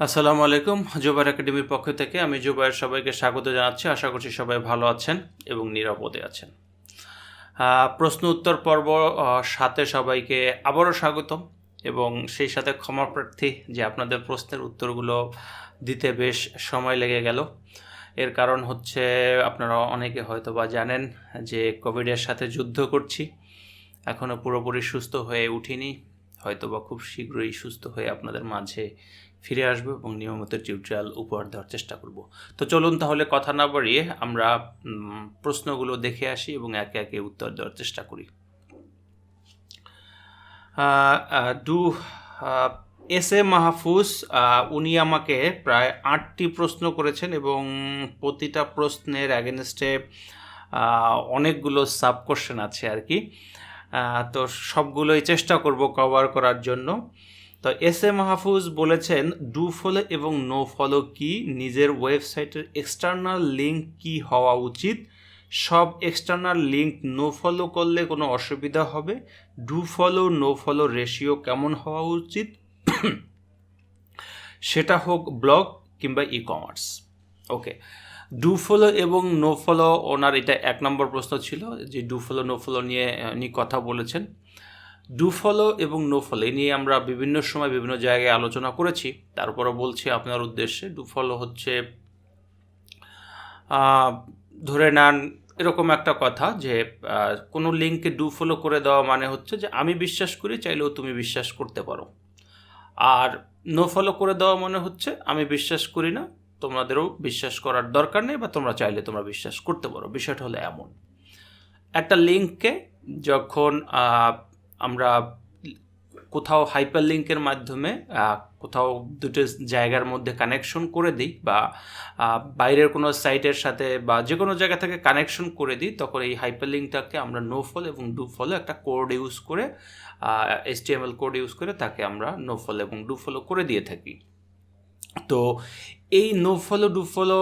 আসসালামু আলাইকুম। জুবায়ের একাডেমির পক্ষ থেকে আমি জুবায়ের সবাইকে স্বাগত জানাচ্ছি। আশা করছি সবাই ভালো আছেন এবং নিরাপদে আছেন। প্রশ্ন উত্তর পর্ব 7-এ সবাইকে আবারও স্বাগতম এবং সেই সাথে ক্ষমা প্রার্থী যে আপনাদের প্রশ্নের উত্তরগুলো দিতে বেশ সময় লেগে গেল। এর কারণ হচ্ছে আপনারা অনেকে হয়তো বা জানেন যে কোভিডের সাথে যুদ্ধ করছি, এখনও পুরোপুরি সুস্থ হয়ে উঠিনি, হয়তো বা খুব শীঘ্রই সুস্থ হয়ে আপনাদের মাঝে ফিরে আসবো এবং নিয়মিত টিউটোরিয়াল উপহার দেওয়ার চেষ্টা করব। তো চলুন তাহলে কথা না বাড়িয়ে আমরা প্রশ্নগুলো দেখে আসি এবং একে একে উত্তর দেওয়ার চেষ্টা করি। এস এ মাহফুজ উনি আমাকে প্রায় 8টি প্রশ্ন করেছেন এবং প্রতিটা প্রশ্নের অ্যাগেনস্টে অনেকগুলো সাব কোশ্চেন আছে আর কি। তো সবগুলোই চেষ্টা করব কভার করার জন্য। তো এস এ মাহফুজ বলেছেন, ডু ফলো এবং নো ফলো কি, নিজের ওয়েবসাইটের এক্সটার্নাল লিঙ্ক কি হওয়া উচিত, সব এক্সটার্নাল লিঙ্ক নো ফলো করলে কোনো অসুবিধা হবে, do follow no follow ratio কেমন হওয়া উচিত, সেটা হোক ব্লগ কিংবা e commerce. Okay, do follow এবং নো ফলো, ওনার এটা 1 নম্বর প্রশ্ন ছিল যে ডু ফলো নো ফলো নিয়ে উনি কথা বলেছেন। ডু ফলো এবং নো ফলো এই নিয়ে আমরা বিভিন্ন সময় বিভিন্ন জায়গায় আলোচনা করেছি, তারপরে বলছি আপনার উদ্দেশ্যে। ডু ফলো হচ্ছে ধরে নেন এরকম একটা কথা যে কোনো লিঙ্কে ডু ফলো করে দেওয়া মানে হচ্ছে যে আমি বিশ্বাস করি, চাইলেও তুমি বিশ্বাস করতে পারো। আর নো ফলো করে দেওয়া মানে হচ্ছে আমি বিশ্বাস করি না, তোমাদেরও বিশ্বাস করার দরকার নেই, বা তোমরা চাইলে তোমরা বিশ্বাস করতে পারো। বিষয়টা হলো এমন, একটা লিঙ্ককে যখন আমরা কোথাও হাইপার লিঙ্কের মাধ্যমে কোথাও দুটো জায়গার মধ্যে কানেকশন করে দিই, বা বাইরের কোনো সাইটের সাথে বা যে কোনো জায়গা থেকে কানেকশন করে দিই, তখন এই হাইপার লিঙ্কটাকে আমরা নো ফলো এবং ডু ফলো একটা কোড ইউজ করে, HTML কোড ইউজ করে তাকে আমরা নো ফলো এবং ডু ফলো করে দিয়ে থাকি। তো এই no follow do follow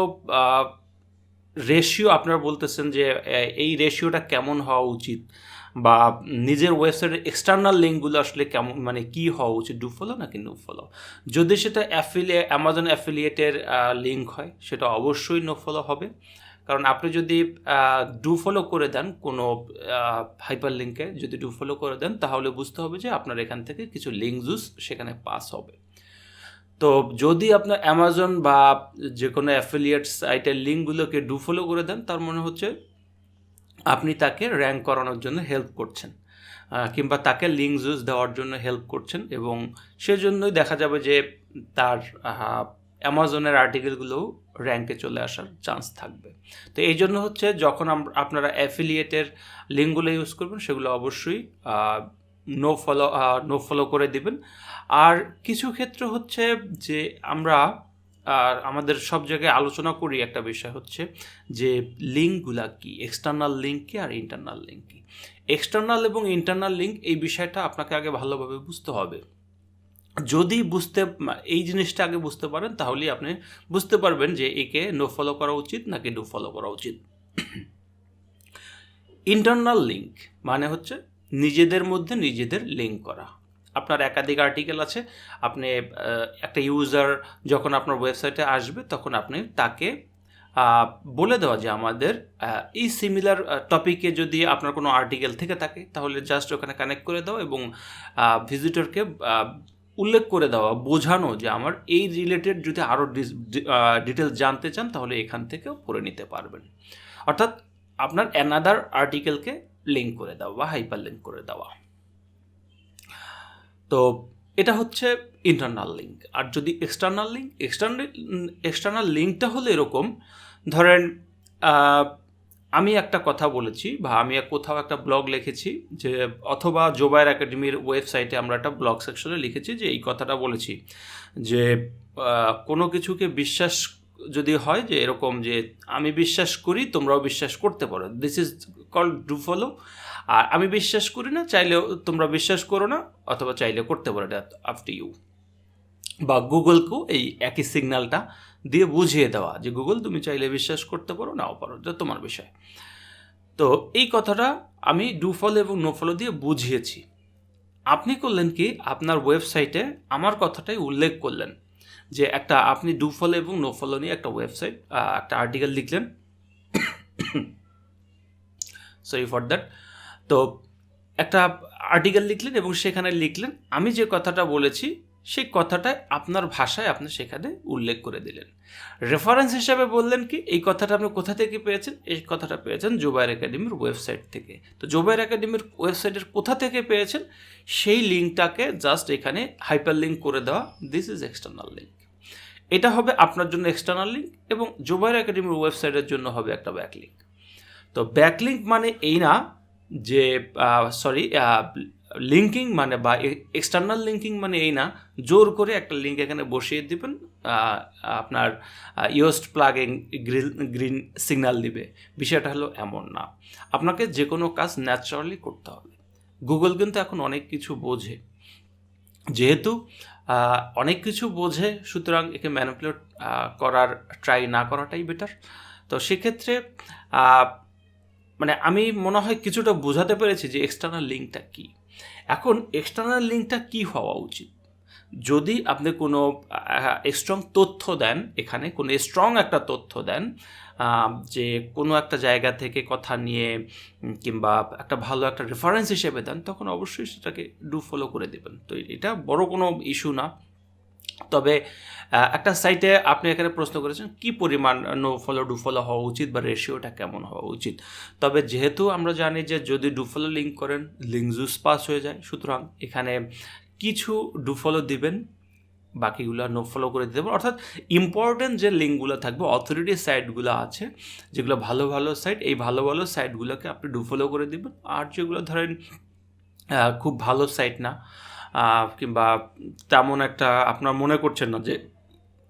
ratio আপনারা বলতেছেন যে এই রেশিওটা কেমন হওয়া উচিত, বা নিজের ওয়েবসাইটের এক্সটার্নাল লিঙ্কগুলো আসলে কেমন, মানে কী হওয়া উচিত, ডু ফলো নাকি নো ফলো। যদি সেটা অ্যামাজন অ্যাফিলিয়েটের লিঙ্ক হয় সেটা অবশ্যই নো ফলো হবে, কারণ আপনি যদি ডু ফলো করে দেন কোনো হাইপার লিঙ্কে, যদি ডু ফলো করে দেন তাহলে বুঝতে হবে যে আপনার এখান থেকে কিছু লিঙ্ক জুস সেখানে পাস হবে। তো যদি আপনার অ্যামাজন বা যে কোনো অ্যাফিলিয়েট সাইটের লিঙ্কগুলোকে ডু ফলো করে দেন, তার মনে হচ্ছে আপনি তাকে র্যাঙ্ক করানোর জন্য হেল্প করছেন, কিংবা তাকে লিঙ্ক জুস দেওয়ার জন্য হেল্প করছেন, এবং সেজন্যই দেখা যাবে যে তার অ্যামাজনের আর্টিকেলগুলোও র্যাঙ্কে চলে আসার চান্স থাকবে। তো এই জন্য হচ্ছে যখন আপনারা অ্যাফিলিয়েটের লিঙ্কগুলো ইউজ করবেন সেগুলো অবশ্যই নো ফলো করে দিবেন। আর কিছু ক্ষেত্রে হচ্ছে যে আমরা আমাদের সব জায়গায় আলোচনা করি একটা বিষয় হচ্ছে যে লিঙ্কগুলা কি, এক্সটার্নাল লিঙ্ক কি আর ইন্টারনাল লিঙ্ক কি। এক্সটার্নাল এবং ইন্টারনাল লিঙ্ক এই বিষয়টা আপনাকে আগে ভালোভাবে বুঝতে হবে। যদি এই জিনিসটা আগে বুঝতে পারেন তাহলেই আপনি বুঝতে পারবেন যে একে নো ফলো করা উচিত নাকি ডু ফলো করা উচিত। ইন্টারনাল লিঙ্ক মানে হচ্ছে নিজেদের মধ্যে নিজেদের লিঙ্ক করা। আপনার একাধিক আর্টিকেল আছে, আপনি একটা ইউজার যখন আপনার ওয়েবসাইটে আসবে তখন আপনি তাকে বলে দেওয়া যে আমাদের এই সিমিলার টপিকে যদি আপনার কোনো আর্টিকেল থেকে থাকে তাহলে জাস্ট ওখানে কানেক্ট করে দেওয়া এবং ভিজিটরকে উল্লেখ করে দেওয়া, বোঝানো যে আমার এই রিলেটেড যদি আরও ডিটেলস জানতে চান তাহলে এখান থেকেও পড়ে নিতে পারবেন। অর্থাৎ আপনার অ্যানাদার আর্টিকেলকে লিঙ্ক করে দেওয়া বা হাইপার লিঙ্ক করে দেওয়া। তো এটা হচ্ছে ইন্টারনাল লিঙ্ক। আর যদি এক্সটার্নাল লিঙ্কটা হলো এরকম, ধরেন আমি একটা কথা বলেছি বা আমি কোথাও একটা ব্লগ লিখেছি যে, অথবা জুবায়ের একাডেমির ওয়েবসাইটে আমরা একটা ব্লগ সেকশনে লিখেছি যে এই কথাটা বলেছি যে কোনো কিছুকে বিশ্বাস যদি হয় যে এরকম যে আমি বিশ্বাস করি তোমরাও বিশ্বাস করতে পারো, this is called do follow. আর আমি বিশ্বাস করি না, চাইলেও তোমরা বিশ্বাস করো না, অথবা চাইলে করতে পারো, এটা আপ টু ইউ। বা গুগলকেও এই একই সিগন্যালটা দিয়ে বুঝিয়ে দেওয়া যে গুগল তুমি চাইলে বিশ্বাস করতে পারো, নাও পারো, এটা তোমার বিষয়। তো এই কথাটা আমি ডু ফলো এবং নো ফলো দিয়ে বুঝিয়েছি। আপনি করলেন কি, আপনার ওয়েবসাইটে আমার কথাটাই উল্লেখ করলেন, যে একটা আপনি ডু ফলো এবং নো ফলো নিয়ে একটা ওয়েবসাইট একটা আর্টিকেল লিখলেন, সরি ফর দ্যাট। তো একটা আর্টিকেল লিখলেন এবং সেখানে লিখলেন আমি যে কথাটা বলেছি সেই কথাটা আপনার ভাষায় আপনি সেখানে উল্লেখ করে দিলেন। রেফারেন্স হিসাবে বললেন কি এই কথাটা আপনি কোথা থেকে পেয়েছেন, এই কথাটা পেয়েছেন জুবায়ের একাডেমির ওয়েবসাইট থেকে। তো জুবায়ের একাডেমির ওয়েবসাইটের কোথা থেকে পেয়েছেন সেই লিঙ্কটাকে জাস্ট এখানে হাইপার লিঙ্ক করে দেওয়া, দিস ইজ এক্সটার্নাল লিঙ্ক। এটা হবে আপনার জন্য এক্সটার্নাল লিঙ্ক এবং জুবায়ের একাডেমির ওয়েবসাইটের জন্য হবে একটা ব্যাকলিঙ্ক। তো ব্যাকলিঙ্ক মানে এই না যে লিঙ্কিং মানে বা এক্সটার্নাল লিঙ্কিং মানে এই না জোর করে একটা লিঙ্ক এখানে বসিয়ে দিবেন, আপনার ইউজড প্লাগিং গ্রিন সিগন্যাল দিবে, বিষয়টা হলো এমন না। আপনাকে যে কোনো কাজ ন্যাচারালি করতে হবে। গুগল কিন্তু এখন অনেক কিছু বোঝে, যেহেতু অনেক কিছু বোঝে সুতরাং একে ম্যানিপুলেট করার ট্রাই না করাটাই বেটার। তো সেক্ষেত্রে মানে আমি মনে হয় কিছুটা বোঝাতে পেরেছি যে এক্সটার্নাল লিঙ্কটা কী। এখন এক্সটার্নাল লিঙ্কটা কী হওয়া উচিত, যদি আপনি কোনো স্ট্রং তথ্য দেন, এখানে কোনো স্ট্রং একটা তথ্য দেন যে কোনো একটা জায়গা থেকে কথা নিয়ে কিংবা একটা ভালো একটা রেফারেন্স হিসেবে দেন, তখন অবশ্যই সেটাকে ডু ফলো করে দেবেন। তো এটা বড় কোনো ইস্যু না। তবে একটা সাইটে আপনি এখানে প্রশ্ন করেছেন কি পরিমাণ নো ফলো ডু ফলো হওয়া উচিত বা রেশিওটা কেমন হওয়া উচিত। তবে যেহেতু আমরা জানি যে যদি ডু ফলো লিঙ্ক করেন লিঙ্ক জুস পাস হয়ে যায়, সুতরাং এখানে কিছু ডু ফলো দিবেন, বাকিগুলো নো ফলো করে দিতে পারেন। অর্থাৎ ইম্পর্টেন্ট যে লিঙ্কগুলো থাকবে, অথরিটি সাইটগুলো আছে যেগুলো ভালো ভালো সাইট, এই ভালো ভালো সাইটগুলোকে আপনি ডু ফলো করে দিবেন। আর যেগুলো ধরেন খুব ভালো সাইট না কিংবা তেমন একটা আপনার মনে করছেন না যে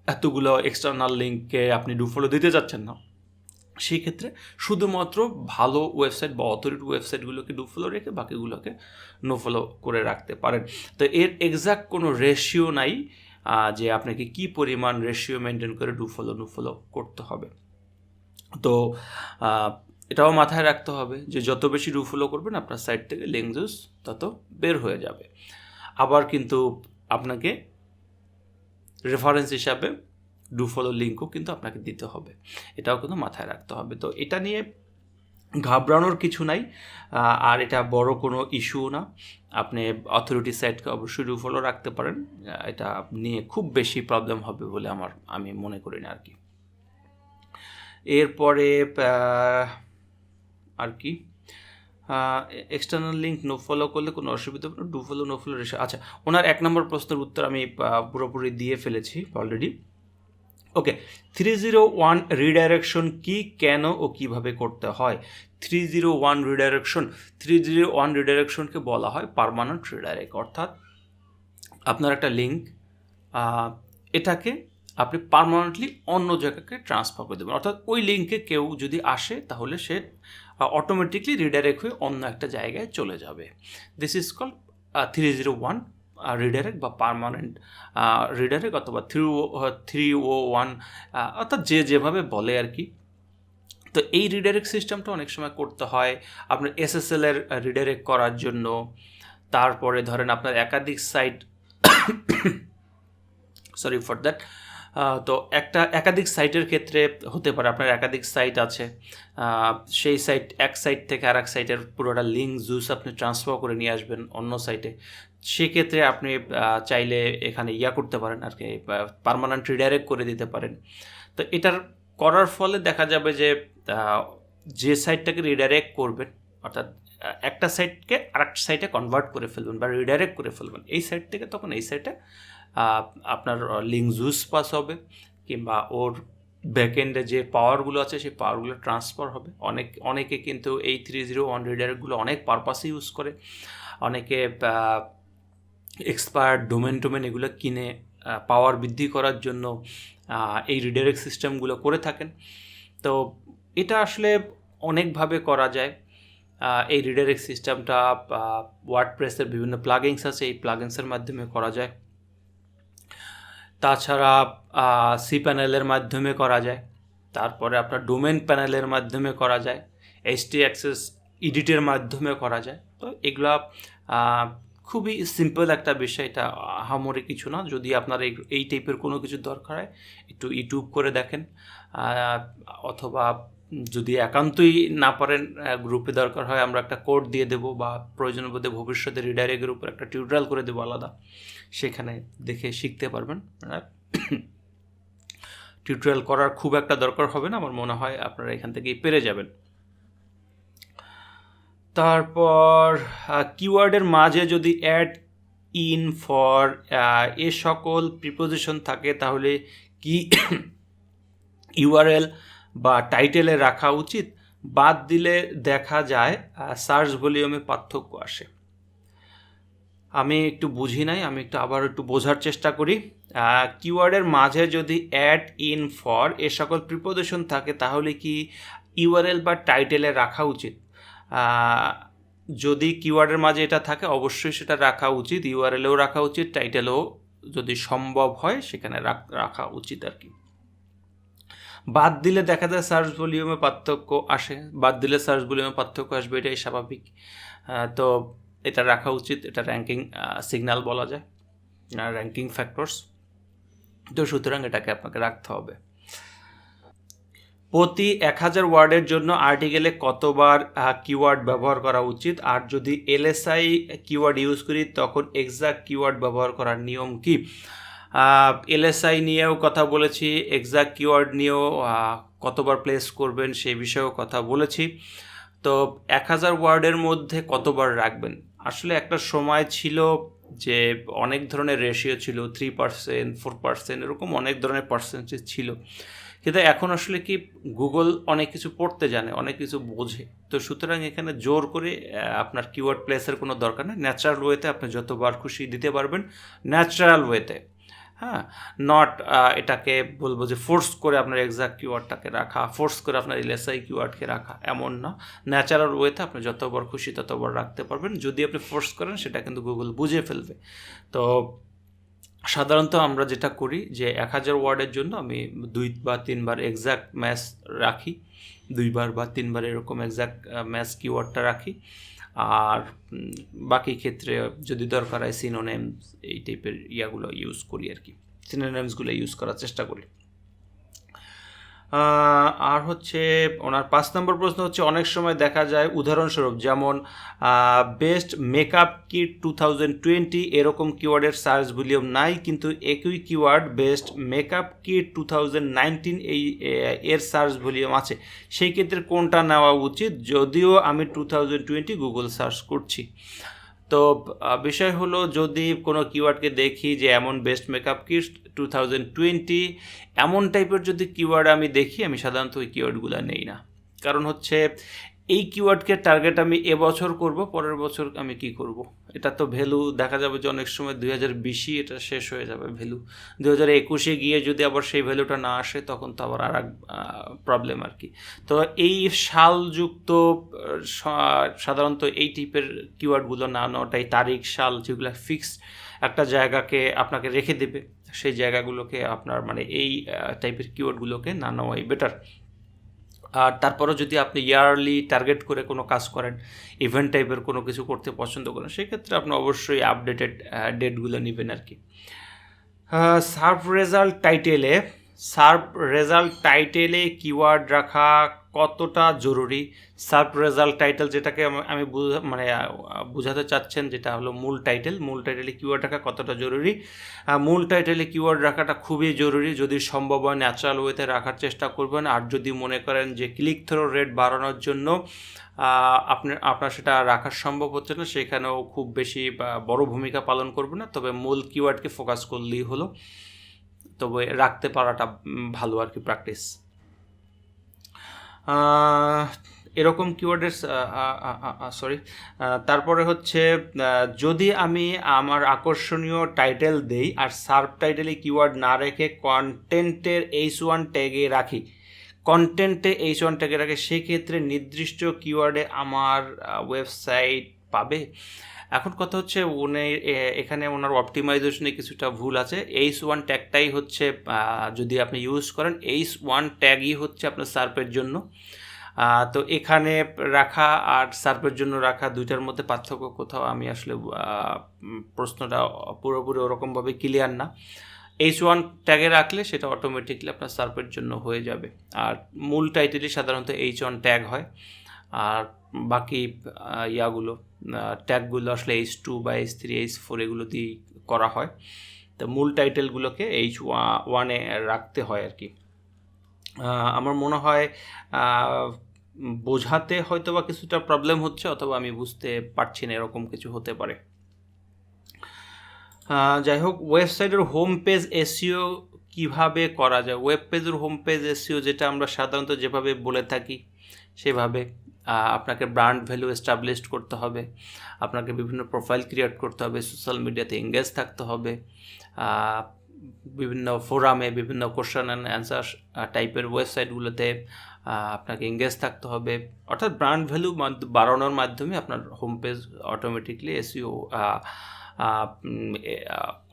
এতগুলো এক্সটার্নাল লিঙ্ককে আপনি ডু ফলো দিতে যাচ্ছেন না, সেই ক্ষেত্রে শুধুমাত্র ভালো ওয়েবসাইট বা অথরিটি ওয়েবসাইটগুলোকে ডু ফলো রেখে বাকিগুলোকে নো ফলো করে রাখতে পারেন। তো এর এক্সাক্ট কোনো রেশিও নাই যে আপনাকে কি পরিমাণ রেশিও মেনটেন করে ডু ফলো নো ফলো করতে হবে। তো এটাও মাথায় রাখতে হবে যে যত বেশি ডু ফলো করবেন আপনার সাইট থেকে লিঙ্ক জুস তত বের হয়ে যাবে। আবার কিন্তু আপনাকে রেফারেন্স হিসাবে ডু ফলো লিঙ্কও কিন্তু আপনাকে দিতে হবে, এটাও কিন্তু মাথায় রাখতে হবে। তো এটা নিয়ে ঘাবড়ানোর কিছু নাই, আর এটা বড় কোনো ইস্যু না। আপনি অথরিটি সাইটকে অবশ্যই ডু ফলো রাখতে পারেন, এটা নিয়ে খুব বেশি প্রবলেম হবে বলে আমি মনে করি না আর কি। এরপরে আর কি এক্সটার্নাল লিঙ্ক নো ফলো করলে কোনো অসুবিধা হবে না, do follow no follow ratio. আচ্ছা, ওনার 1 নম্বর প্রশ্নের উত্তর আমি পুরোপুরি দিয়ে ফেলেছি অলরেডি। ওকে, 301 রিডাইরেকশন কি, কেন ও কিভাবে করতে হয়? 301 রিডাইরেকশনকে বলা হয় পার্মানেন্ট রিডাইরেক্ট। অর্থাৎ আপনার একটা লিঙ্ক, এটাকে আপনি পার্মানেন্টলি অন্য জায়গাকে ট্রান্সফার করে দেবেন। অর্থাৎ ওই লিঙ্কে কেউ যদি আসে তাহলে সে অটোমেটিকলি রিডাইরেক্ট হয়ে অন্য একটা জায়গায় চলে যাবে। দিস ইজ কল্ড 301 রিডাইরেক্ট বা পার্মানেন্ট রিডাইরেক্ট অথবা 301, অর্থাৎ যে যেভাবে বলে আর কি। তো এই রিডাইরেক্ট সিস্টেমটা অনেক সময় করতে হয় আপনার SSL এর রিডাইরেক্ট করার জন্য। তারপরে ধরেন আপনার একাধিক সাইট সরি ফর দ্যাট, তো একাধিক সাইটের ক্ষেত্রে হতে পারে আপনার একাধিক সাইট আছে, সেই এক সাইট থেকে আর এক সাইটের পুরোটা লিঙ্ক জুস আপনি ট্রান্সফার করে নিয়ে আসবেন অন্য সাইটে। সেক্ষেত্রে আপনি চাইলে এখানে করতে পারেন আর কি, পার্মানেন্ট রিডাইরেক্ট করে দিতে পারেন। তো এটার করার ফলে দেখা যাবে যে সাইটটাকে রিডাইরেক্ট করবেন, অর্থাৎ একটা সাইটকে আরেকটা সাইটে কনভার্ট করে ফেলবেন বা রিডাইরেক্ট করে ফেলবেন, এই সাইট থেকে তখন এই সাইটে আপনার লিঙ্ক জুস পাস হবে কিংবা ওর ব্যাকএন্ডে যে পাওয়ারগুলো আছে সেই পাওয়ারগুলো ট্রান্সফার হবে। অনেকে কিন্তু এই 301 রিডাইরেক্টগুলো অনেক পারপাসে ইউজ করে, অনেকে এক্সপায়ার্ড ডোমেন এগুলো কিনে পাওয়ার বৃদ্ধি করার জন্য এই রিডাইরেক্ট সিস্টেমগুলো করে থাকেন। তো এটা আসলে অনেকভাবে করা যায়। এই রিডাইরেক্ট সিস্টেমটা ওয়ার্ডপ্রেসের বিভিন্ন প্লাগিংস আছে, এই প্লাগিংসের মাধ্যমে করা যায়। তাছাড়া cPanel মাধ্যমে করা যায়, তারপরে আপনার ডোমেন প্যানেলের মাধ্যমে করা যায়, htaccess এডিটের মাধ্যমে করা যায়। তো এগুলা খুবই সিম্পল একটা বিষয়, এটা আহামরি কিছু না। যদি আপনার এই টাইপের কোনো কিছু দরকার হয় একটু ইউটিউব করে দেখেন, অথবা যদি একান্তই না পারেন গ্রুপে দরকার হয় আমরা একটা কোড দিয়ে দেবো, বা প্রয়োজন বোধে ভবিষ্যতে রিডাইরেক্টের উপর একটা টিউটোরিয়াল করে দেবো আলাদা, সেখানে দেখে শিখতে পারবেন। টিউটোরিয়াল করার খুব একটা দরকার হবে না, আমার মনে হয় আপনারা এখান থেকেই পেরে যাবেন। তারপর কিওয়ার্ডের মাঝে যদি অ্যাড ইন ফর এ সকল প্রিপোজিশন থাকে তাহলে কি ইউআরএল বা টাইটেলে রাখা উচিত? বাদ দিলে দেখা যায় সার্চ ভলিউমে পার্থক্য আসে। আমি একটু বুঝি নাই, আমি আবার একটু বোঝার চেষ্টা করি। কিওয়ার্ডের মাঝে যদি অ্যাড ইন ফর এ সকল প্রিপোজিশন থাকে তাহলে কি ইউআরএল বা টাইটেলে রাখা উচিত? যদি কিওয়ার্ডের মাঝে এটা থাকে অবশ্যই সেটা রাখা উচিত, ইউআরএলেও রাখা উচিত, টাইটেলেও যদি সম্ভব হয় সেখানে রাখা উচিত আর কি। বাদ দিলে দেখা যায় সার্চ ভলিউমে পার্থক্য আসে, বাদ দিলে সার্চ ভলিউমে পার্থক্য আসবে, এটাই স্বাভাবিক। তো এটা রাখা উচিত, এটা র্যাঙ্কিং সিগন্যাল বলা যায়, র্যাঙ্কিং ফ্যাক্টরস। তো সুতরাং এটাকে আপনাকে রাখতে হবে। প্রতি 1000 ওয়ার্ডের জন্য আর্টিকেলে কতবার কিওয়ার্ড ব্যবহার করা উচিত? আর যদি এলএসআই কিওয়ার্ড ইউজ করি তখন এক্সাক্ট কিওয়ার্ড ব্যবহার করার নিয়ম কি? এলএসআই নিয়েও কথা বলেছি, এক্সাক্ট কিওয়ার্ড নিয়েও কতবার প্লেস করবেন সেই বিষয়েও কথা বলেছি। তো 1000 ওয়ার্ডের মধ্যে কতবার রাখবেন? আসলে একটা সময় ছিল যে অনেক ধরনের রেশিও ছিল, 3%, 4%, এরকম অনেক ধরনের পার্সেন্টেজ ছিল। কিন্তু এখন আসলে কি গুগল অনেক কিছু পড়তে জানে, অনেক কিছু বোঝে, তো সুতরাং এখানে জোর করে আপনার কিওয়ার্ড প্লেসের কোনো দরকার নেই। ন্যাচারাল ওয়েতে আপনি যতবার খুশি দিতে পারবেন, ন্যাচারাল ওয়েতে, হ্যাঁ, নট এটাকে বলবো যে ফোর্স করে আপনার এক্সাক্ট কিওয়ার্ডটাকে রাখা, ফোর্স করে আপনার এলএসআই কিওয়ার্ডকে রাখা, এমন না। ন্যাচারাল ওয়েতে আপনি যতবার খুশি ততবার রাখতে পারবেন। যদি আপনি ফোর্স করেন সেটা কিন্তু গুগল বুঝে ফেলবে। তো সাধারণত আমরা যেটা করি যে 1000 ওয়ার্ডের জন্য আমি 2 বা 3 বার এক্সাক্ট ম্যাচ রাখি, 2 বার বা 3 বার এরকম এক্সাক্ট ম্যাচ কিওয়ার্ডটা রাখি। আর বাকি ক্ষেত্রে যদি দরকার হয় সিনোনিমস এই টাইপের ইয়াগুলো ইউজ করি আর কি, সিনোনিমসগুলো ইউজ করার চেষ্টা করি। আর হচ্ছে ওনার 5 নম্বর প্রশ্ন হচ্ছে, অনেক সময় দেখা যায় উদাহরণস্বরূপ যেমন বেস্ট মেকআপ কিট 2020 এরকম কিওয়ার্ডের সার্চ ভলিউম নাই, কিন্তু একই কিওয়ার্ড বেস্ট মেকআপ কিট 2019 এর সার্চ ভলিউম আছে। সেই ক্ষেত্রে কোনটা নেওয়া উচিত যদিও আমি 2020 গুগল সার্চ করছি? তো বিষয় হলো, যদি কোনো কিওয়ার্ডকে দেখি যে এমন বেস্ট মেকআপ কিট 2020 এমন টাইপের যদি কিওয়ার্ড আমি দেখি, আমি সাধারণত ওই কিওয়ার্ডগুলো নেই না। কারণ হচ্ছে এই কিওয়ার্ডকে টার্গেট আমি এবছর করব, পরের বছর আমি কি করব? এটা তো ভ্যালু দেখা যাবে যে অনেক সময় 2020 এটা শেষ হয়ে যাবে ভ্যালু, 2021 গিয়ে যদি আবার সেই ভ্যালুটা না আসে তখন তো আবার আর এক প্রবলেম আর কি। তো এই সালযুক্ত সাধারণত এই টাইপের কিওয়ার্ডগুলো না নেওয়াটাই, তারিখ সাল যেগুলো ফিক্সড একটা জায়গাকে আপনাকে রেখে দেবে, সেই জায়গাগুলোকে আপনার মানে এই টাইপের কিওয়ার্ডগুলোকে না নেওয়াই বেটার। আর তারপরেও যদি আপনি ইয়ারলি টার্গেট করে কোনো কাজ করেন, ইভেন্ট টাইপের কোনো কিছু করতে পছন্দ করেন, সেক্ষেত্রে আপনি অবশ্যই আপডেটেড ডেটগুলো নেবেন আর কি। সার্ভ রেজাল্ট টাইটেলে কিওয়ার্ড রাখা কতটা জরুরি? সার্ভ রেজাল্ট টাইটেল যেটাকে আমি বোঝাতে চাচ্ছেন, যেটা হলো মূল টাইটেলে কিওয়ার্ড রাখা কতটা জরুরি? মূল টাইটেলে কিওয়ার্ড রাখাটা খুবই জরুরি। যদি সম্ভব হয় ন্যাচারাল ওয়েতে রাখার চেষ্টা করবেন। আর যদি মনে করেন যে ক্লিক থ্রো রেট বাড়ানোর জন্য আপনার সেটা রাখা সম্ভব হচ্ছে না, সেখানেও খুব বেশি বড় ভূমিকা পালন করবে না, তবে মূল কিওয়ার্ডকে ফোকাস করলেই হলো, তবে রাখতে পারাটা ভালো আর কি, প্র্যাকটিস। এরকম কিওয়ার্ডের তারপরে হচ্ছে, যদি আমি আমার আকর্ষণীয় টাইটেল দেই আর সার্ভ টাইটেলে কিওয়ার্ড না রেখে কন্টেন্টের H1 ট্যাগে রাখি, সেক্ষেত্রে নির্দিষ্ট কিওয়ার্ডে আমার ওয়েবসাইট পাবে? এখন কথা হচ্ছে এখানে ওনার অপটিমাইজেশনে কিছুটা ভুল আছে। H1 ট্যাগটাই হচ্ছে, যদি আপনি ইউজ করেন H1 ট্যাগই হচ্ছে আপনার সার্ভের জন্য। তো এখানে রাখা আর সার্ভের জন্য রাখা দুইটার মধ্যে পার্থক্য কোথাও আমি আসলে প্রশ্নটা পুরোপুরি ওরকমভাবে ক্লিয়ার না। H1 ট্যাগে রাখলে সেটা অটোমেটিকলি আপনার সার্ভের জন্য হয়ে যাবে, আর মূল টাইটেলই সাধারণত H1 ট্যাগ হয়, আর বাকি ট্যাগগুলো আসলে H2 বা H3 H4 এগুলো দিয়ে করা হয়। তো মূল টাইটেলগুলোকে H1-এ রাখতে হয় আর কি। আমার মনে হয় বোঝাতে হয়তো বা কিছুটা প্রবলেম হচ্ছে, অথবা আমি বুঝতে পারছি না, এরকম কিছু হতে পারে। যাই হোক, ওয়েবসাইটের হোম পেজ এসইও কীভাবে করা যায়? ওয়েব পেজের হোম পেজ এসইও যেটা আমরা সাধারণত যেভাবে বলে থাকি সেভাবে আপনাকে ব্র্যান্ড ভ্যালু এস্টাবলিশ করতে হবে, আপনাকে বিভিন্ন প্রোফাইল ক্রিয়েট করতে হবে, সোশ্যাল মিডিয়াতে এঙ্গেজ থাকতে হবে, বিভিন্ন ফোরামে বিভিন্ন কোশ্চেন অ্যান্ড অ্যান্সার টাইপের ওয়েবসাইটগুলোতে আপনাকে এঙ্গেজ থাকতে হবে। অর্থাৎ ব্র্যান্ড ভ্যালু বাড়ানোর মাধ্যমে আপনার home page automatically SEO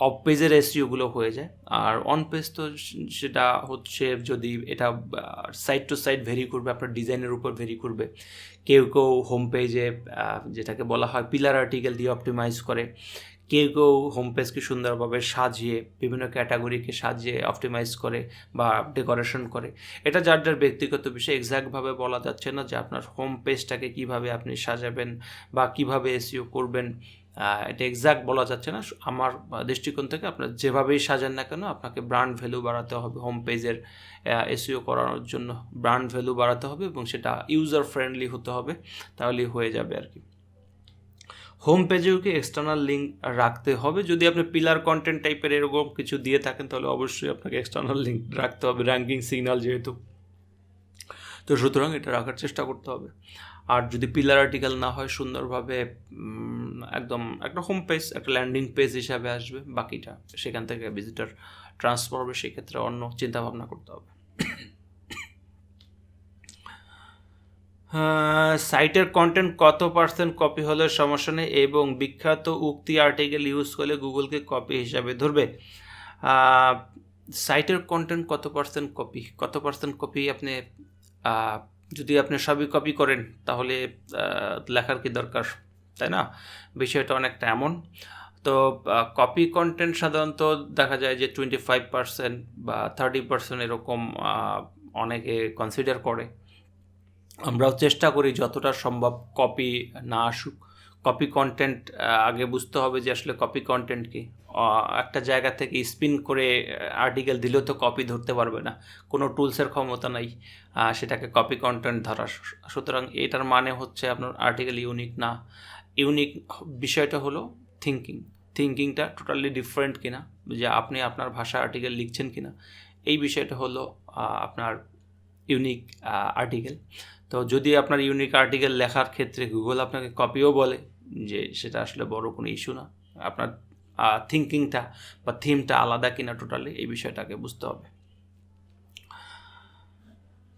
of পেজের এসইওগুলো হয়ে যায়। আর অন পেজ তো সেটা হচ্ছে, যদি এটা সাইট টু সাইট ভেরি করবে, আপনার ডিজাইনের উপর ভেরি করবে। কেউ কেউ হোম পেজে যেটাকে বলা হয় পিলার আর্টিকেল দিয়ে অপটিমাইজ করে, কেউ কেউ হোম পেজকে সুন্দরভাবে সাজিয়ে বিভিন্ন ক্যাটাগরিকে সাজিয়ে অপটিমাইজ করে বা ডেকোরেশন করে। এটা যার যার ব্যক্তিগত বিষয়, এক্স্যাক্টভাবে বলা যাচ্ছে না যে আপনার হোম পেজটাকে কীভাবে আপনি সাজাবেন বা কীভাবে এসইও করবেন, এটা এক্স্যাক্ট বলা যাচ্ছে না। আমার দৃষ্টিকোণ থেকে আপনার যেভাবেই সাজান না কেন, আপনাকে ব্র্যান্ড ভ্যালু বাড়াতে হবে। হোম পেজের এসইও করানোর জন্য ব্র্যান্ড ভ্যালু বাড়াতে হবে এবং সেটা ইউজার ফ্রেন্ডলি হতে হবে, তাহলেই হয়ে যাবে আর কি। হোম পেজেও কি এক্সটার্নাল লিঙ্ক রাখতে হবে? যদি আপনি পিলার কন্টেন্ট টাইপের এরকম কিছু দিয়ে থাকেন তাহলে অবশ্যই আপনাকে এক্সটার্নাল লিঙ্ক রাখতে হবে, র্যাঙ্কিং সিগন্যাল যেহেতু, তো সুতরাং এটা রাখার চেষ্টা করতে হবে। আর যদি পিলার আর্টিকেল না হয়, সুন্দরভাবে একদম একটা হোম পেজ, একটা ল্যান্ডিং পেজ হিসাবে আসবে, বাকিটা সেখান থেকে ভিজিটর ট্রান্সফার হবে, সেক্ষেত্রে অন্য চিন্তাভাবনা করতে হবে। সাইটের কন্টেন্ট কত % কপি হলে সমস্যা নেই এবং বিখ্যাত উক্তি আর্টিকেল ইউজ করলে গুগলকে কপি হিসাবে ধরবে? সাইটের কন্টেন্ট কত % কপি আপনি যদি আপনি সবই কপি করেন তাহলে লেখার কি দরকার, তাই না? বিষয়টা অনেকটা এমন। তো কপি কন্টেন্ট সাধারণত দেখা যায় যে 25% বা 30% এরকম অনেকে কনসিডার করে। আমরাও চেষ্টা করি যতটা সম্ভব কপি না আসুক। কপি কন্টেন্ট আগে বুঝতে হবে যে আসলে কপি কন্টেন্ট কি। একটা জায়গা থেকে স্পিন করে আর্টিকেল দিলেও তো কপি ধরতে পারবে না, কোনো টুলসের ক্ষমতা নাই সেটাকে কপি কন্টেন্ট ধরার। সুতরাং এটার মানে হচ্ছে আপনার আর্টিকেল ইউনিক না। ইউনিক বিষয়টা হলো থিঙ্কিংটা টোটালি ডিফারেন্ট কিনা, যে আপনি আপনার ভাষা আর্টিকেল লিখছেন কিনা, এই বিষয়টা হলো আপনার ইউনিক আর্টিকেল। তো যদি আপনার ইউনিক আর্টিকেল লেখার ক্ষেত্রে গুগল আপনাকে কপিও বলে, যে সেটা আসলে বড় কোনো ইস্যু না, আপনার থিঙ্কিংটা বা থিমটা আলাদা কিনা টোটালি, এই বিষয়টাকে বুঝতে হবে।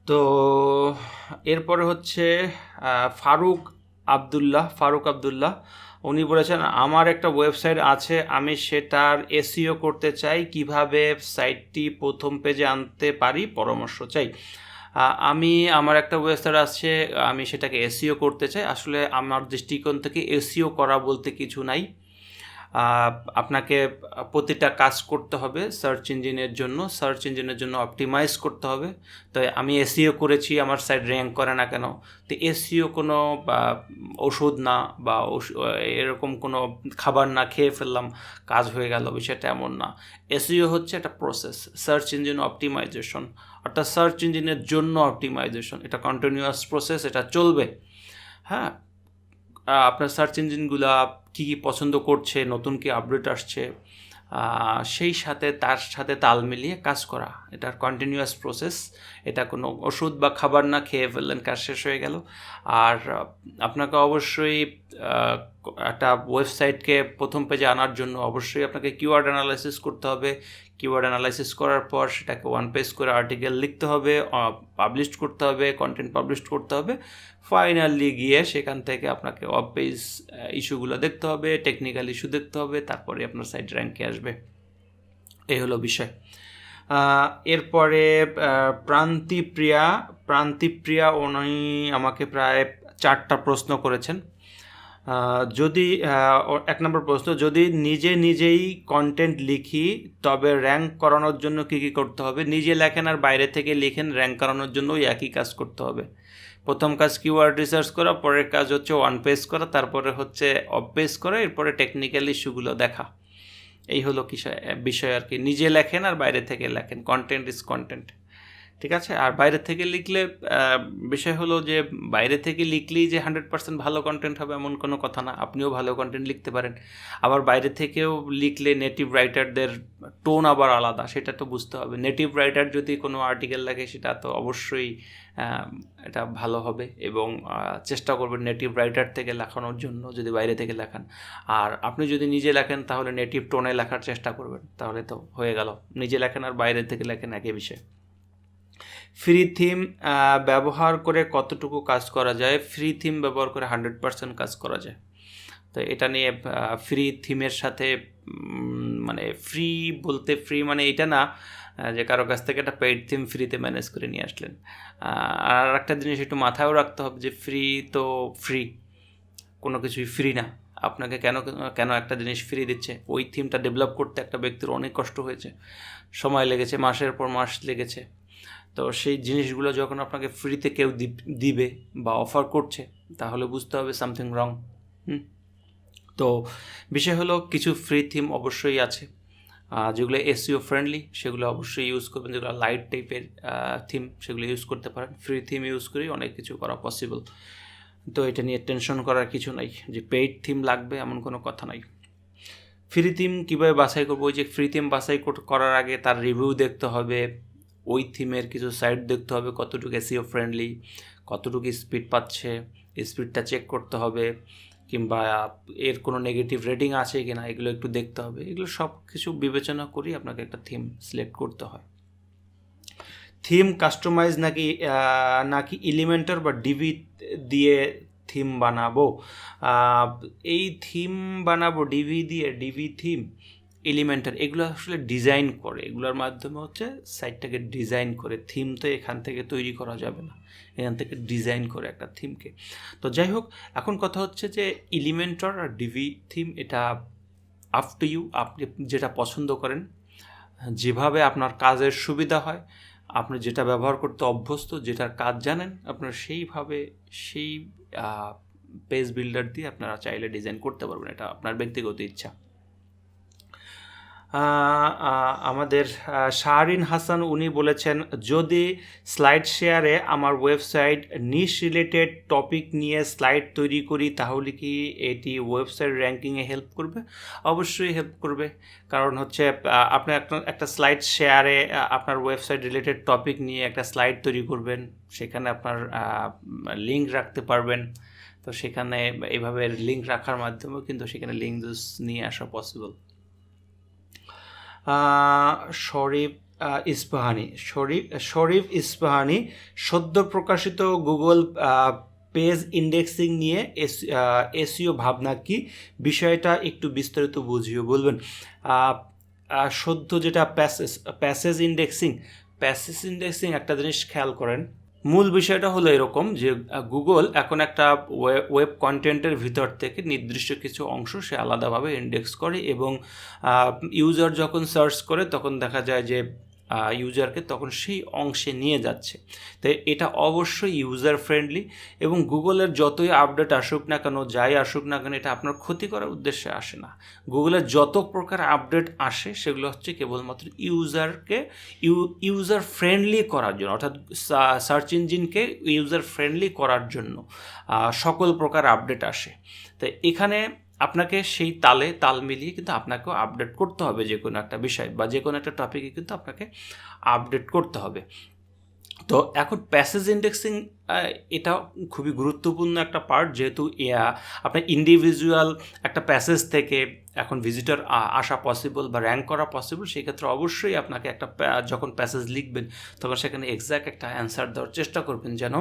তো এরপরে হচ্ছে ফারুক আবদুল্লাহ, উনি বলেছেন আমার একটা ওয়েবসাইট আছে, আমি সেটার এসইও করতে চাই, কিভাবে সাইটটি প্রথম পেজে আনতে পারি, পরামর্শ চাই। আমার একটা ওয়েবসাইট আছে, আমি সেটাকে এসইও করতে চাই। আসলে আমার দৃষ্টিকোণ থেকে এসইও করা বলতে কিছু নাই। আপনাকে প্রতিটা কাজ করতে হবে সার্চ ইঞ্জিনের জন্য অপটিমাইজ করতে হবে। তো আমি এসইও করেছি, আমার সাইট র্যাঙ্ক করে না কেন? তো এসইও কোনো ওষুধ না, বা এরকম কোনো খাবার না খেয়ে ফেললাম কাজ হয়ে গেল, বিষয়টা এমন না। এসইও হচ্ছে একটা প্রসেস, সার্চ ইঞ্জিন অপটিমাইজেশন, অর্থাৎ সার্চ ইঞ্জিনের জন্য অপটিমাইজেশন। এটা কন্টিনিউয়াস প্রসেস, এটা চলবে। হ্যাঁ, আপনার সার্চ ইঞ্জিনগুলো কী কী পছন্দ করছে, নতুন কি আপডেট আসছে, তার সাথে তাল মিলিয়ে কাজ করা, এটার কন্টিনিউয়াস প্রসেস। এটা কোনো ওষুধ বা খাবার না, খেয়ে ফেললেন কাজ শেষ হয়ে গেল। আর আপনাকে অবশ্যই একটা ওয়েবসাইটকে প্রথম পেজে আনার জন্য অবশ্যই আপনাকে কিওয়ার্ড অ্যানালাইসিস করতে হবে। কিওয়ার্ড অ্যানালাইসিস করার পর সেটাকে 1 পেজ করে আর্টিকেল লিখতে হবে, পাবলিশ করতে হবে, কন্টেন্ট পাবলিশ করতে হবে। ফাইনালি গিয়ে সেখান থেকে আপনাকে অফ পেজ ইস্যুগুলো দেখতে হবে, টেকনিক্যাল ইস্যু দেখতে হবে, তারপরে আপনার সাইট র্যাঙ্কে আসবে। এই হলো বিষয়। এরপরে প্রান্তিপ্রিয়া উনি আমাকে প্রায় 4টা প্রশ্ন করেছেন। যদি 1 নম্বর প্রশ্ন, যদি নিজেই কন্টেন্ট লিখি তবে র্যাঙ্ক করানোর জন্য কী করতে হবে? নিজে লেখেন আর বাইরে থেকে লিখেন, র্যাঙ্ক করানোর জন্য ওই একই কাজ করতে হবে। প্রথম কাজ কিওয়ার্ড রিসার্চ করা, পরের কাজ হচ্ছে ওয়ান পেজ করা, তারপরে হচ্ছে অফ পেজ করা, এরপরে টেকনিক্যাল ইস্যুগুলো দেখা। এই হলো বিষয় আর কি। নিজে লেখেন আর বাইরে থেকে লেখেন, কন্টেন্ট ইজ কন্টেন্ট, ঠিক আছে? আর বাইরে থেকে লিখলে বিষয় হলো যে বাইরে থেকে লিখলেই যে 100% ভালো কন্টেন্ট হবে এমন কোনো কথা না। আপনিও ভালো কন্টেন্ট লিখতে পারেন। আবার বাইরে থেকেও লিখলে নেটিভ রাইটারদের টোন আবার আলাদা, সেটা তো বুঝতে হবে। নেটিভ রাইটার যদি কোনো আর্টিকেল লেখে সেটা তো অবশ্যই এটা ভালো হবে, এবং চেষ্টা করবেন নেটিভ রাইটার থেকে লেখানোর জন্য যদি বাইরে থেকে লেখান। আর আপনি যদি নিজে লেখেন তাহলে নেটিভ টোনে লেখার চেষ্টা করবেন, তাহলে তো হয়ে গেল। নিজে লেখেন আর বাইরে থেকে লেখেন একই বিষয়। ফ্রি থিম ব্যবহার করে কতটুকু কাজ করা যায়? ফ্রি থিম ব্যবহার করে 100% কাজ করা যায়। তো এটা নিয়ে ফ্রি থিমের সাথে মানে ফ্রি বলতে ফ্রি মানে এটা না যে কারো কাছ থেকে একটা পেইড থিম ফ্রিতে ম্যানেজ করে নিয়ে আসলেন। আর একটা জিনিস একটু মাথায়ও রাখতে হবে যে ফ্রি তো ফ্রি, কোনো কিছুই ফ্রি না। আপনাকে কেন একটা জিনিস ফ্রি দিচ্ছে? ওই থিমটা ডেভেলপ করতে একটা ব্যক্তির অনেক কষ্ট হয়েছে, সময় লেগেছে, মাসের পর মাস লেগেছে। তো সেই জিনিসগুলো যখন আপনাকে ফ্রিতে কেউ দিবে বা অফার করছে, তাহলে বুঝতে হবে সামথিং রং। তো বিষয় হলো কিছু ফ্রি থিম অবশ্যই আছে, যেগুলো এসইও ফ্রেন্ডলি সেগুলো অবশ্যই ইউজ করবেন। যেগুলো লাইট টাইপের থিম সেগুলো ইউজ করতে পারেন। ফ্রি থিম ইউজ করেই অনেক কিছু করা পসিবল। তো এটা নিয়ে টেনশন করার কিছু নাই যে পেইড থিম লাগবে এমন কোনো কথা নাই। ফ্রি থিম কীভাবে বাছাই করবো? ওই যে ফ্রি থিম বাছাই করার আগে তার রিভিউ দেখতে হবে, ওই থিমের কিছু সাইট দেখতে হবে, কতটুকু এসইও ফ্রেন্ডলি, কতটুকু স্পিড পাচ্ছে, স্পিডটা চেক করতে হবে, কিংবা এর কোনো নেগেটিভ রেটিং আছে কি না এগুলো একটু দেখতে হবে। এগুলো সব কিছু বিবেচনা করেই আপনাকে একটা থিম সিলেক্ট করতে হয়। থিম কাস্টমাইজ নাকি এলিমেন্টর বা ডিভি দিয়ে থিম বানাবো? এই থিম বানাবো ডিভি দিয়ে, ডিভি থিম, এলিমেন্টার, এগুলো আসলে ডিজাইন করে, এগুলোর মাধ্যমে হচ্ছে সাইটটাকে ডিজাইন করে। থিম তো এখান থেকে তৈরি করা যাবে না, এখান থেকে ডিজাইন করে একটা থিমকে। তো যাই হোক, এখন কথা হচ্ছে যে এলিমেন্টর আর ডিভি থিম এটা আপ টু ইউ, আপনি যেটা পছন্দ করেন, যেভাবে আপনার কাজের সুবিধা হয়, আপনি যেটা ব্যবহার করতে অভ্যস্ত, যেটার কাজ জানেন, আপনার সেইভাবে সেই পেজ বিল্ডার দিয়ে আপনারা চাইলে ডিজাইন করতে পারবেন। এটা আপনার ব্যক্তিগত ইচ্ছা। আমাদের শাহরিন হাসান উনি বলেছেন, যদি স্লাইড শেয়ারে আমার ওয়েবসাইট নিশ রিলেটেড টপিক নিয়ে স্লাইড তৈরি করি তাহলে কি এটি ওয়েবসাইট র্যাঙ্কিংয়ে হেল্প করবে? অবশ্যই হেল্প করবে। কারণ হচ্ছে আপনি একটা স্লাইড শেয়ারে আপনার ওয়েবসাইট রিলেটেড টপিক নিয়ে একটা স্লাইড তৈরি করবেন, সেখানে আপনার লিঙ্ক রাখতে পারবেন। তো সেখানে এইভাবে লিঙ্ক রাখার মাধ্যমেও কিন্তু সেখানে লিঙ্ক নিয়ে আসা পসিবল। শরীফ ইস্পাহানি সদ্য প্রকাশিত গুগল পেজ ইন্ডেক্সিং নিয়ে এসইও ভাবনা কি? বিষয়টা একটু বিস্তারিত বুঝিয়ে বলবেন। সদ্য যেটা প্যাসেজ ইন্ডেক্সিং একটা জিনিস খেয়াল করেন, মূল বিষয়টা হলো এরকম যে গুগল এখন একটা ওয়েব কন্টেন্টের ভিতর থেকে নির্দিষ্ট কিছু অংশ সে আলাদাভাবে ইন্ডেক্স করে, এবং ইউজার যখন সার্চ করে তখন দেখা যায় যে ইউজারকে তখন সেই অংশে নিয়ে যাচ্ছে। তাই এটা অবশ্যই ইউজার ফ্রেন্ডলি, এবং গুগলের যতই আপডেট আসুক না কেন, যাই আসুক না কেন, এটা আপনার ক্ষতি করার উদ্দেশ্যে আসে না। গুগলের যত প্রকার আপডেট আসে সেগুলো হচ্ছে কেবলমাত্র ইউজার ফ্রেন্ডলি করার জন্য, অর্থাৎ সার্চ ইঞ্জিনকে ইউজার ফ্রেন্ডলি করার জন্য সকল প্রকার আপডেট আসে। তাই এখানে আপনাকে সেই তাল মিলিয়ে কিন্তু আপনাকেও আপডেট করতে হবে, যে কোনো একটা বিষয় বা যে কোনো একটা টপিকে কিন্তু আপনাকে আপডেট করতে হবে। তো এখন প্যাসেজ ইন্ডেক্সিং এটা খুবই গুরুত্বপূর্ণ একটা পার্ট, যেহেতু আপনার ইন্ডিভিজুয়াল একটা প্যাসেজ থেকে এখন ভিজিটর আসা পসিবল বা র্যাঙ্ক করা পসিবল। সেক্ষেত্রে অবশ্যই আপনাকে যখন প্যাসেজ লিখবেন তখন সেখানে এক্স্যাক্ট একটা অ্যান্সার দেওয়ার চেষ্টা করবেন, যেন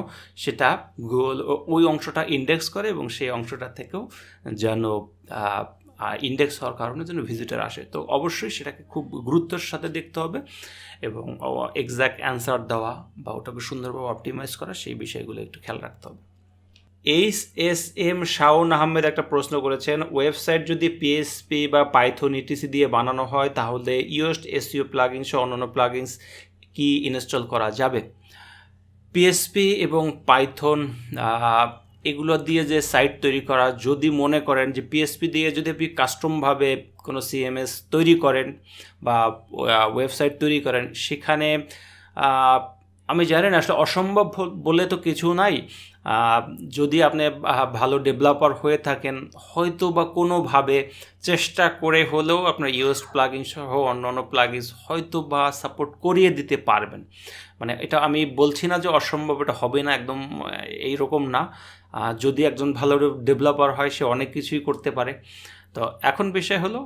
সেটা গুগল ওই অংশটা ইন্ডেক্স করে এবং সেই অংশটা থেকেও যেন ইন্ডেক্স হওয়ার কারণে যেন ভিজিটার আসে। তো অবশ্যই সেটাকে খুব গুরুত্বের সাথে দেখতে হবে এবং এক্স্যাক্ট অ্যান্সার দেওয়া বা ওটাকে সুন্দরভাবে অপটিমাইজ করা, সেই বিষয়গুলো একটু খেয়াল রাখতে হবে। HSM শাওন আহমেদ একটা প্রশ্ন করেছেন, ওয়েবসাইট যদি PHP বা পাইথন ETC দিয়ে বানানো হয় তাহলে ইয়োস্ট SEO প্লাগিন সহ অন্যান্য প্লাগিনস কি ইনস্টল করা যাবে? PHP এবং পাইথন এগুলো দিয়ে যে সাইট তৈরি করা, যদি মনে করেন যে PHP দিয়ে যদি আপনি কাস্টমভাবে কোনো CMS তৈরি করেন বা ওয়েবসাইট তৈরি করেন, সেখানে আমি জানি না, আসলে অসম্ভব বলে তো কিছু নাই। যদি আপনি ভালো ডেভেলপার হয়ে থাকেন, হয়তো বা কোনোভাবে চেষ্টা করে হলেও আপনার ইউএস প্লাগইন সহ অন্যান্য প্লাগইনস হয়তো বা সাপোর্ট করিয়ে দিতে পারবেন। মানে এটা আমি বলছি না যে অসম্ভব, এটা হবে না, একদম এইরকম না। যদি একজন ভালো ডেভেলপার হয়, সে অনেক কিছুই করতে পারে। তো এখন বিষয় হলো,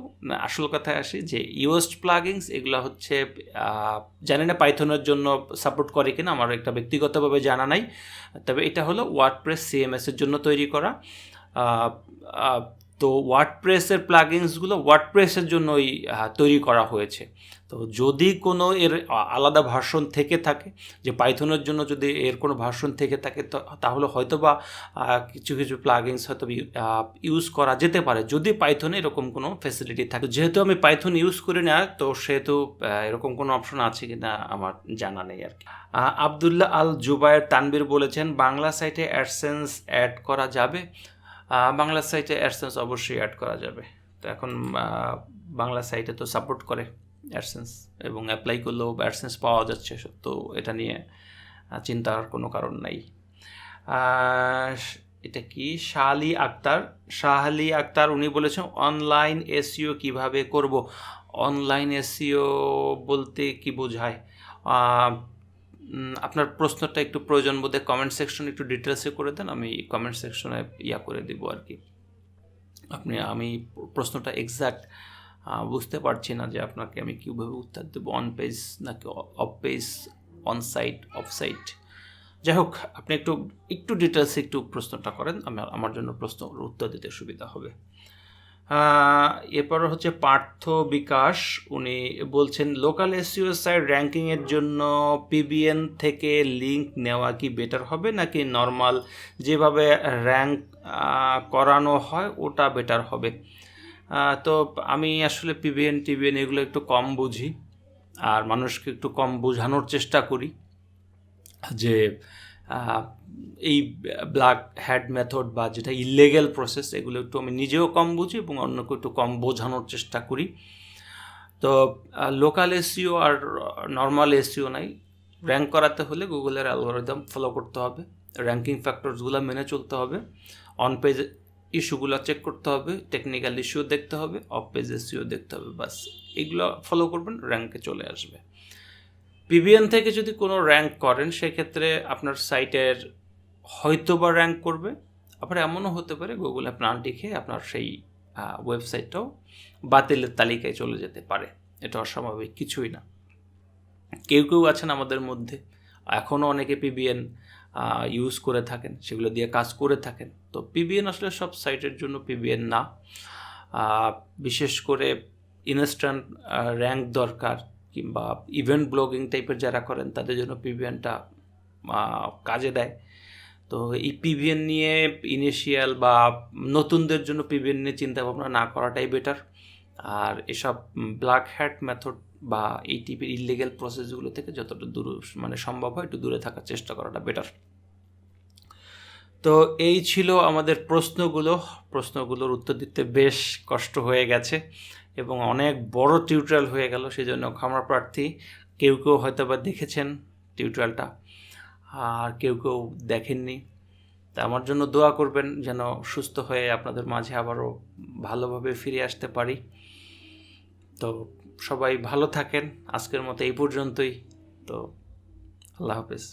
আসল কথায় আসি, যে ইউএস প্লাগইনস এগুলো হচ্ছে জানি না পাইথনের জন্য সাপোর্ট করে কিনা, আমার একটা ব্যক্তিগতভাবে জানা নাই। তবে এটা হলো ওয়ার্ডপ্রেস CMS-এর জন্য তৈরি করা। তো ওয়ার্ডপ্রেসের প্লাগইনসগুলো ওয়ার্ডপ্রেসের জন্যই তৈরি করা হয়েছে। তো যদি কোনো এর আলাদা ভার্সন থেকে থাকে, যে পাইথনের জন্য যদি এর কোনো ভার্সন থেকে থাকে, তাহলে হয়তো বা কিছু কিছু প্লাগইনস হয়তো ইউজ করা যেতে পারে, যদি পাইথনে এরকম কোনো ফ্যাসিলিটি থাকে। যেহেতু আমি পাইথন ইউজ করি না, তো সেহেতু এরকম কোনো অপশন আছে কিনা আমার জানা নেই আর কি। আবদুল্লাহ আল জুবায়ের তানবীর বলেছেন, বাংলা সাইটে অ্যাডসেন্স অ্যাড করা যাবে? বাংলা সাইটে অ্যাডসেন্স অবশ্যই অ্যাড করা যাবে। তো এখন বাংলা সাইটে তো সাপোর্ট করে অ্যাডসেন্স, এবং অ্যাপ্লাই করলেও অ্যাডসেন্স পাওয়া যাচ্ছে, তো এটা নিয়ে চিন্তার কোনো কারণ নাই। এটা কি শাহালি আক্তার উনি বলেছেন, অনলাইন SEO কিভাবে করব? অনলাইন SEO বলতে কি বোঝায়? আপনার প্রশ্নটা একটু প্রয়োজন বোধে কমেন্ট সেকশন একটু ডিটেলসে করে দেন, আমি কমেন্ট সেকশনে করে দেবো আর কি। আমি প্রশ্নটা এক্স্যাক্ট বুঝতে পারছি না যে আপনাকে আমি কীভাবে উত্তর দেবো, অন পেজ নাকি off page, on site, off site. যাই হোক, আপনি একটু ডিটেলসে একটু প্রশ্নটা করেন, আমার জন্য প্রশ্নের উত্তর দিতে সুবিধা হবে। এরপর হচ্ছে পার্থ বিকাশ, উনি বলছেন, লোকাল SEO সাইট র্যাঙ্কিংয়ের জন্য PBN থেকে লিঙ্ক নেওয়া কি বেটার হবে, নাকি নর্মাল যেভাবে র্যাঙ্ক করানো হয় ওটা বেটার হবে? তো আমি আসলে PBN এগুলো একটু কম বুঝি, আর মানুষকে একটু কম বোঝানোর চেষ্টা করি যে এই ব্ল্যাক হ্যাট মেথড বা যেটা ইলিগ্যাল প্রসেস, এগুলো একটু আমি নিজেও কম বুঝি এবং অন্যকে একটু কম বোঝানোর চেষ্টা করি। তো লোকাল SEO আর নর্মাল SEO নাই, র্যাঙ্ক করাতে হলে গুগলের অ্যালগরিদম ফলো করতে হবে, র্যাঙ্কিং ফ্যাক্টরসগুলো মেনে চলতে হবে, অন পেজ ইস্যুগুলো চেক করতে হবে, টেকনিক্যাল ইস্যু দেখতে হবে, অফ পেজ SEO দেখতে হবে, বাস এগুলো ফলো করবেন, র্যাঙ্কে চলে আসবে। PBN থেকে যদি কোনো র্যাঙ্ক করেন, সেক্ষেত্রে আপনার সাইটের হয়তো বা র্যাঙ্ক করবে, আবার এমনও হতে পারে গুগলে প্ল্যান লিখে আপনার সেই ওয়েবসাইটটাও বাতিলের তালিকায় চলে যেতে পারে। এটা অস্বাভাবিক কিছুই না। কেউ আছেন আমাদের মধ্যে, এখনও অনেকে PBN ইউজ করে থাকেন, সেগুলো দিয়ে কাজ করে থাকেন। তো PBN আসলে সব সাইটের জন্য PBN না, বিশেষ করে ইনস্ট্যান্ট র্যাঙ্ক দরকার কিংবা ইভেন্ট ব্লগিং টাইপের যারা করেন, তাদের জন্য PBNটা কাজে দেয়। তো এই PBN নিয়ে ইনিশিয়াল বা নতুনদের জন্য PBN নিয়ে চিন্তা ভাবনা না করাটাই বেটার। আর এসব ব্ল্যাক হ্যাট মেথড বা এই টাইপের ইলিগ্যাল প্রসেসগুলো থেকে যতটা দূর সম্ভব হয় একটু দূরে থাকার চেষ্টা করাটা বেটার। তো এই ছিল আমাদের প্রশ্নগুলোর উত্তর দিতে বেশ কষ্ট হয়ে গেছে এবং অনেক বড় টিউটোরিয়াল হয়ে গেল, সেই জন্য ক্ষমা প্রার্থী। কেউ হয়তো বা দেখেছেন টিউটোরিয়ালটা, আর কেউ দেখেননি। তা আমার জন্য দোয়া করবেন যেন সুস্থ হয়ে আপনাদের মাঝে আবারও ভালোভাবে ফিরে আসতে পারি। তো সবাই ভালো থাকেন, আজকের মতো এই পর্যন্তই। তো আল্লাহ হাফেজ।